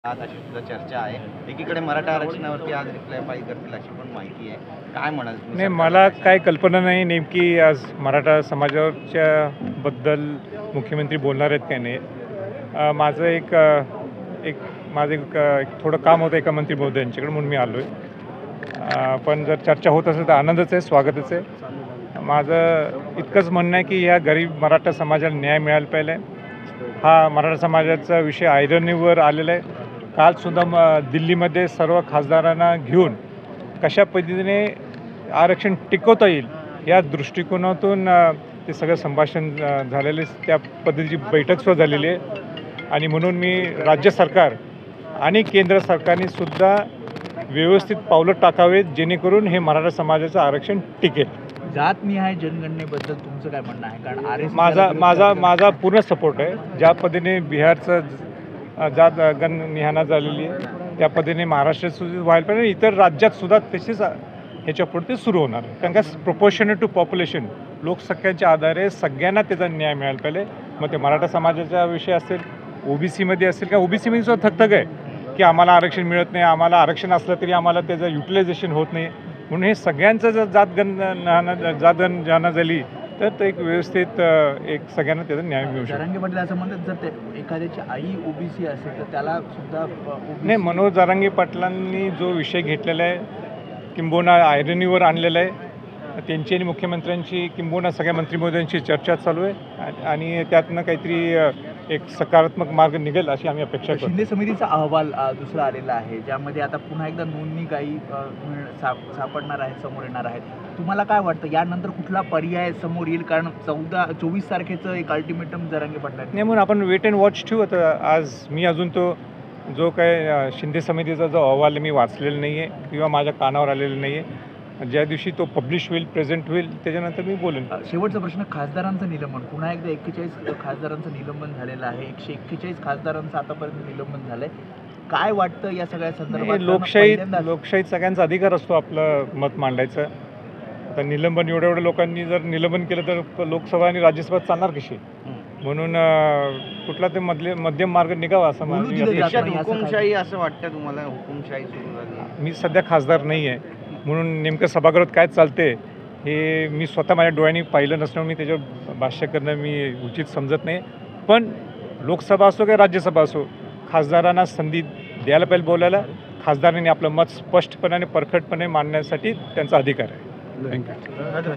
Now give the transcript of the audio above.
आज अशी सुद्धा चर्चा आहे. एकीकडे मराठा आरक्षणावरती आज रिप्लाय फाईल करतील अशी पण माहिती आहे. काय म्हणाल तुम्ही? नाही, मला काय कल्पना नाही नेमकी आज मराठा समाजाच्या बद्दल मुख्यमंत्री बोलणार आहेत काय नाही. माझं एक थोडं काम होतं एका मंत्री महोदयांच्याकडे म्हणून मी आलो आहे. पण जर चर्चा होत असेल तर आनंदच आहे, स्वागतच आहे. माझं इतकंच म्हणणं आहे की या गरीब मराठा समाजाला न्याय मिळायला पाहिजे. हा मराठा समाजाचा विषय ऐरणीवर आलेला आहे. कालसुद्धा दिल्लीमध्ये सर्व खासदारांना घेऊन कशा पद्धतीने आरक्षण टिकवता येईल या दृष्टिकोनातून ते सगळं संभाषण झालेले, त्या पद्धतीची बैठकसुद्धा झालेली आहे. आणि म्हणून मी राज्य सरकार आणि केंद्र सरकारने सुद्धा व्यवस्थित पावलं टाकावेत जेणेकरून हे मराठा समाजाचं आरक्षण टिकेल. जातनिहाय जनगणनेबद्दल तुमचं काय म्हणणं आहे? कारण माझा पूर्ण सपोर्ट आहे. ज्या पद्धतीने बिहारचं जात निहाना झालेली आहे त्या पद्धतीने महाराष्ट्रात सुद्धा व्हायला पाहिजे, इतर राज्यात सुद्धा तसेच ह्याच्यापुढे ते सुरू होणार. कारण का प्रपोर्शनेट टू पॉप्युलेशन लोकसंख्येच्या आधारे सगळ्यांना त्याचा न्याय मिळायला पाहिजे. मग ते मराठा समाजाचा विषय असेल, ओबीसीमध्ये असेल, किंवा ओबीसीमध्ये सुद्धा थकथक आहे की आम्हाला आरक्षण मिळत नाही, आम्हाला आरक्षण असलं तरी आम्हाला त्याचं युटिलायझेशन होत नाही. म्हणून हे सगळ्यांचं जर जातगणना झाली तर ते एक व्यवस्थित एक सगळ्यांना त्याचा न्याय मिळू शकतो. जरांगे पाटील असं म्हणतात जर ते एखाद्याची आई ओबीसी असेल तर त्याला सुद्धा नाही, मनोज जरांगे पाटलांनी जो विषय घेतलेला आहे किंबहुना ऐरणीवर आणलेला आहे, त्यांची आणि मुख्यमंत्र्यांची किंबहुना सगळ्या मंत्री महोदयांची चर्चा चालू आहे आणि त्यातनं काहीतरी एक सकारात्मक मार्ग निघेल अशी आम्ही अपेक्षा करतो. शिंदे समितीचा अहवाल दुसरा आलेला आहे ज्यामध्ये आता पुन्हा एकदा नोंदणी काही सापडणार आहेत, समोर येणार आहेत. तुम्हाला काय वाटतं यानंतर कुठला पर्याय समोर येईल? कारण 24 तारखेचं एक अल्टिमेटम जरांगे पाटलांनी नाही, म्हणून आपण वेट अँड वॉच ठेवू. आता आज मी अजून तो जो काय शिंदे समितीचा जो अहवाल मी वाचलेला नाही आहे किंवा माझ्या कानावर आलेला नाही आहे. ज्या दिवशी तो पब्लिश होईल, प्रेझेंट होईल, त्याच्यानंतर मी बोलेन. शेवटचा प्रश्न, खासदारांचं निलंबन पुन्हा एकदा 41 खासदारांचं निलंबन झालेलं आहे. 141 खासदारांचं आतापर्यंत निलंबन झालंय. काय वाटतं या सगळ्या संदर्भात? लोकशाहीत सगळ्यांचा अधिकार असतो आपलं मत मांडायचं. आता निलंबन एवढ्या लोकांनी जर निलंबन केलं तर लोकसभा आणि राज्यसभा चालणार कशी? म्हणून कुठला ते मध्यम मार्ग निघावा असं हुकुमशाही असं वाटतं तुम्हाला? हुकुमशाही सुरू झाली. मी सध्या खासदार नाही आहे म्हणून नेमकं सभागृहात काय चालते हे मी स्वतः माझ्या डोळ्यांनी पाहिलं नसल्यामुळे मी त्याच्यावर भाष्य करणं मी उचित समजत नाही. पण लोकसभा असो किंवा राज्यसभा असो, खासदारांना संधी द्यायला पाहिजे बोलायला. खासदारांनी आपलं मत स्पष्टपणाने परखडपणे मांडण्यासाठी त्यांचा अधिकार आहे. थँक्यू.